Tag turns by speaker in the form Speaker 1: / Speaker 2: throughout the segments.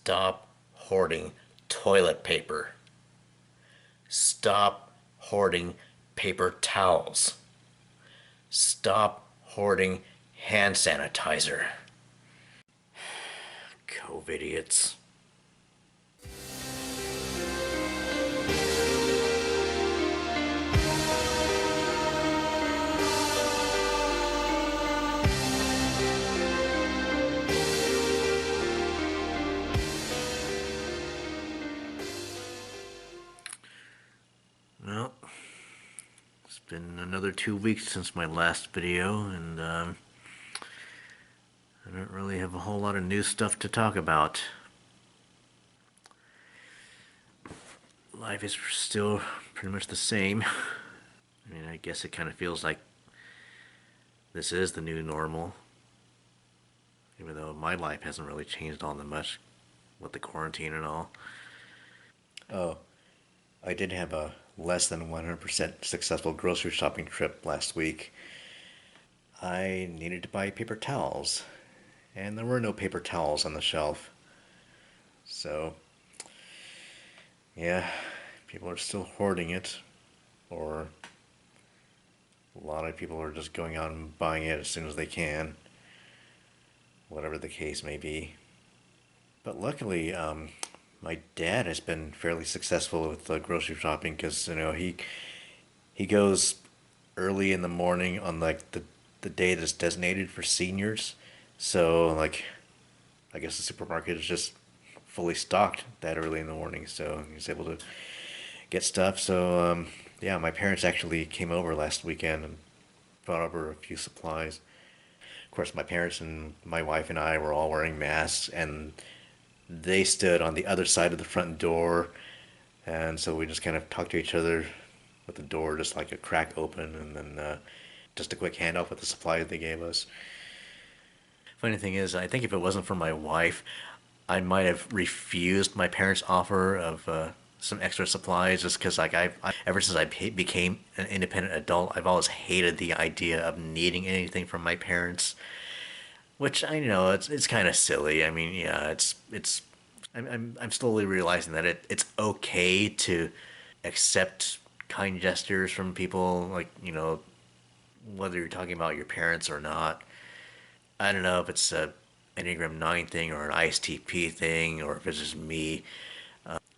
Speaker 1: Stop hoarding toilet paper. Stop hoarding paper towels. Stop hoarding hand sanitizer. COVID idiots. Well, it's been another 2 weeks since my last video, and I don't really have a whole lot of new stuff to talk about. Life is still pretty much the same. I mean, I guess it kind of feels like this is the new normal, even though my life hasn't really changed all that much with the quarantine and all. Oh, I did have a less than 100% successful grocery shopping trip last week. I needed to buy paper towels, and there were no paper towels on the shelf. So, yeah, people are still hoarding it, or a lot of people are just going out and buying it as soon as they can, whatever the case may be. But luckily, my dad has been fairly successful with grocery shopping because he goes early in the morning on like the day that's designated for seniors. So like I guess the supermarket is just fully stocked that early in the morning, so he's able to get stuff. So yeah, my parents actually came over last weekend and brought over a few supplies. Of course, my parents and my wife and I were all wearing masks, and they stood on the other side of the front door, and so we just kind of talked to each other with the door just like a crack open, and then just a quick handoff with the supplies they gave us. Funny thing is, I think if it wasn't for my wife, I might have refused my parents' offer of some extra supplies, just because like ever since I became an independent adult, I've always hated the idea of needing anything from my parents. Which I know it's kind of silly. I mean, yeah, it's I'm slowly realizing that it's okay to accept kind gestures from people, like whether you're talking about your parents or not. I don't know if it's a Enneagram 9 thing or an ISTP thing, or if it's just me.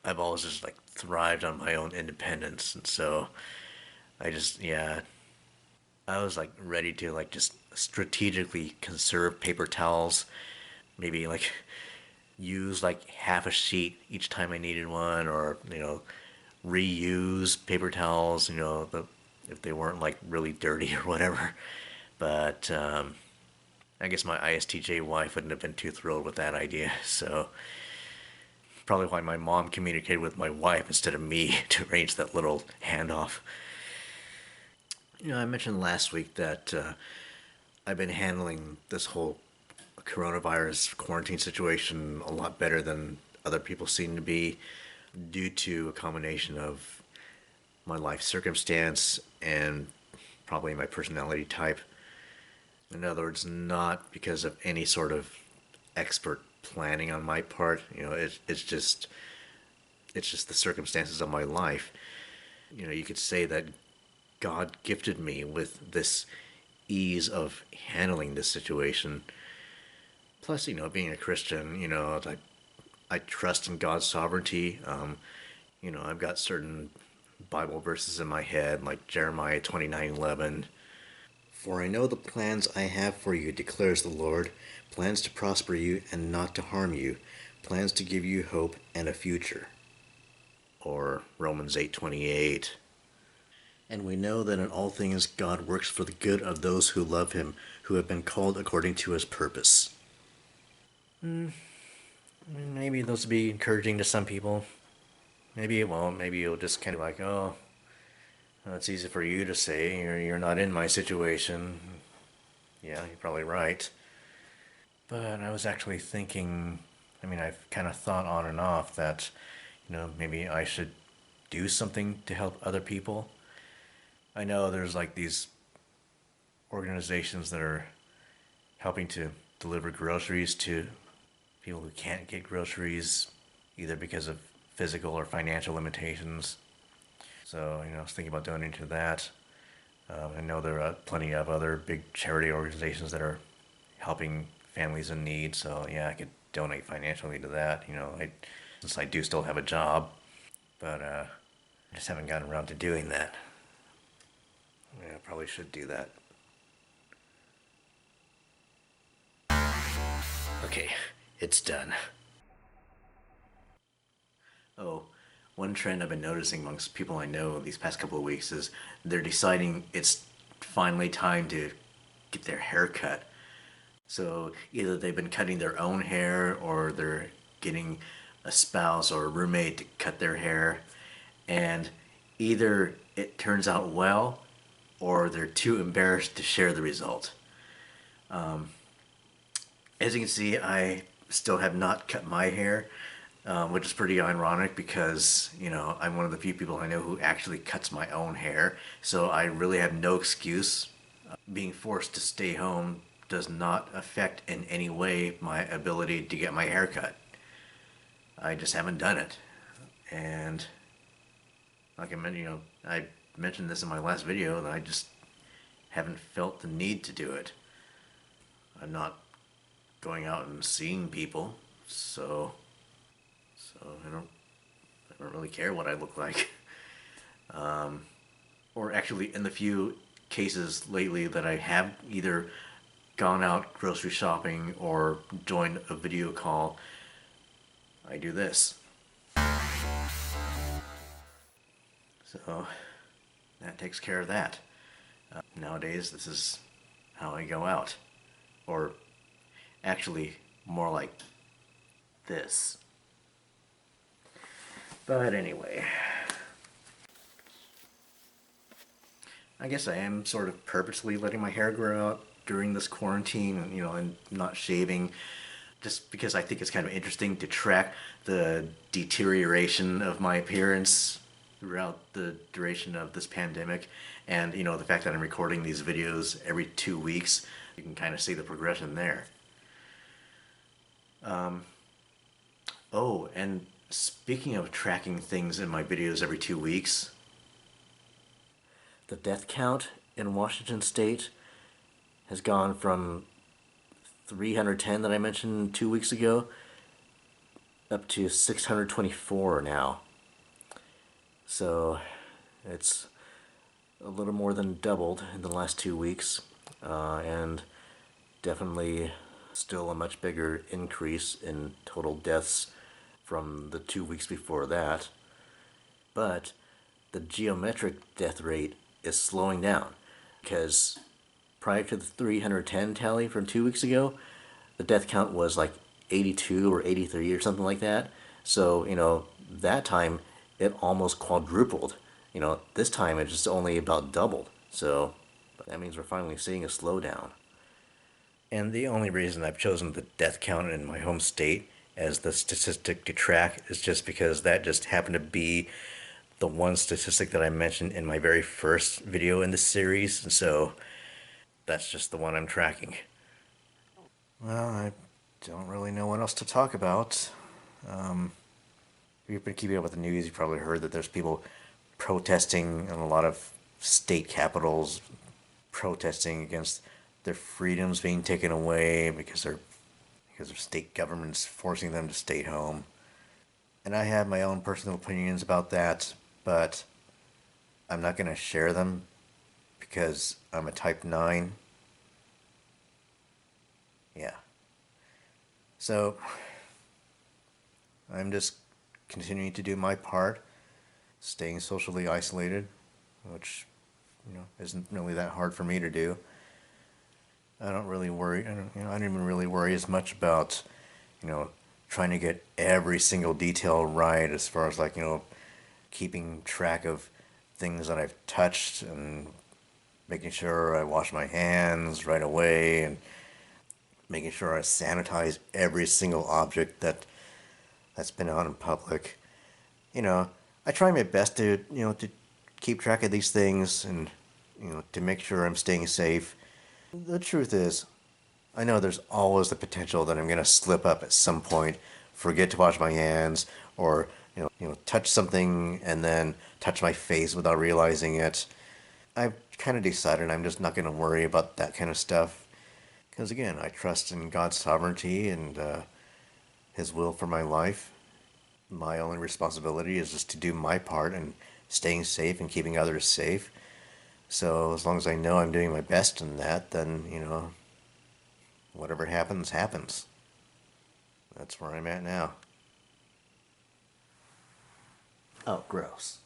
Speaker 1: I've always just like thrived on my own independence, and so I just, yeah, I was like ready to like just strategically conserve paper towels, maybe like use like half a sheet each time I needed one, or reuse paper towels, if they weren't like really dirty or whatever. But I guess my ISTJ wife wouldn't have been too thrilled with that idea. So probably why my mom communicated with my wife instead of me to arrange that little handoff. I mentioned last week that I've been handling this whole coronavirus quarantine situation a lot better than other people seem to be, due to a combination of my life circumstance and probably my personality type. In other words, not because of any sort of expert planning on my part. It's just the circumstances of my life. You could say that God gifted me with this ease of handling this situation. Plus, being a Christian, I trust in God's sovereignty. I've got certain Bible verses in my head, like Jeremiah 29:11. For I know the plans I have for you, declares the Lord, plans to prosper you and not to harm you, plans to give you hope and a future. Or Romans 8:28. And we know that in all things God works for the good of those who love him, who have been called according to his purpose. Maybe those will be encouraging to some people. Maybe it won't. Maybe you'll just kind of like, oh, well, it's easy for you to say. You're not in my situation. Yeah, you're probably right. But I was actually thinking, I mean, I've kind of thought on and off that, maybe I should do something to help other people. I know there's like these organizations that are helping to deliver groceries to people who can't get groceries either because of physical or financial limitations. So, I was thinking about donating to that. I know there are plenty of other big charity organizations that are helping families in need. So, yeah, I could donate financially to that. Since I do still have a job, but I just haven't gotten around to doing that. Yeah, I probably should do that. Okay, it's done. Oh, one trend I've been noticing amongst people I know these past couple of weeks is they're deciding it's finally time to get their hair cut. So either they've been cutting their own hair or they're getting a spouse or a roommate to cut their hair. And either it turns out well or they're too embarrassed to share the result. As you can see, I still have not cut my hair, which is pretty ironic because, I'm one of the few people I know who actually cuts my own hair. So I really have no excuse. Being forced to stay home does not affect in any way my ability to get my hair cut. I just haven't done it. And like I mentioned, I mentioned this in my last video, that I just haven't felt the need to do it. I'm not going out and seeing people, so I don't really care what I look like. Or actually, in the few cases lately that I have either gone out grocery shopping or joined a video call, I do this. So that takes care of that. Nowadays, this is how I go out. Or actually, more like this. But anyway, I guess I am sort of purposely letting my hair grow out during this quarantine, and not shaving, just because I think it's kind of interesting to track the deterioration of my appearance throughout the duration of this pandemic. And, the fact that I'm recording these videos every 2 weeks, you can kind of see the progression there. Oh, and speaking of tracking things in my videos every 2 weeks, the death count in Washington State has gone from 310 that I mentioned 2 weeks ago up to 624 now. So it's a little more than doubled in the last 2 weeks, and definitely still a much bigger increase in total deaths from the 2 weeks before that. But the geometric death rate is slowing down, because prior to the 310 tally from 2 weeks ago, the death count was like 82 or 83 or something like that. So, that time it almost quadrupled. This time it's just only about doubled. So that means we're finally seeing a slowdown. And the only reason I've chosen the death count in my home state as the statistic to track is just because that just happened to be the one statistic that I mentioned in my very first video in this series, and so that's just the one I'm tracking. Well, I don't really know what else to talk about. If you've been keeping up with the news, you've probably heard that there's people protesting in a lot of state capitals, protesting against their freedoms being taken away because of state governments forcing them to stay home. And I have my own personal opinions about that, but I'm not going to share them because I'm a type 9. Yeah. So I'm just continuing to do my part, staying socially isolated, which, isn't really that hard for me to do. I don't really worry. I don't even really worry as much about, trying to get every single detail right as far as keeping track of things that I've touched and making sure I wash my hands right away and making sure I sanitize every single object that's been out in public. I try my best to keep track of these things and to make sure I'm staying safe. The truth is, I know there's always the potential that I'm going to slip up at some point, forget to wash my hands, or touch something and then touch my face without realizing it. I've kind of decided I'm just not going to worry about that kind of stuff because again, I trust in God's sovereignty and His will for my life. My only responsibility is just to do my part and staying safe and keeping others safe. So as long as I know I'm doing my best in that, then whatever happens, happens. That's where I'm at now. Oh, gross.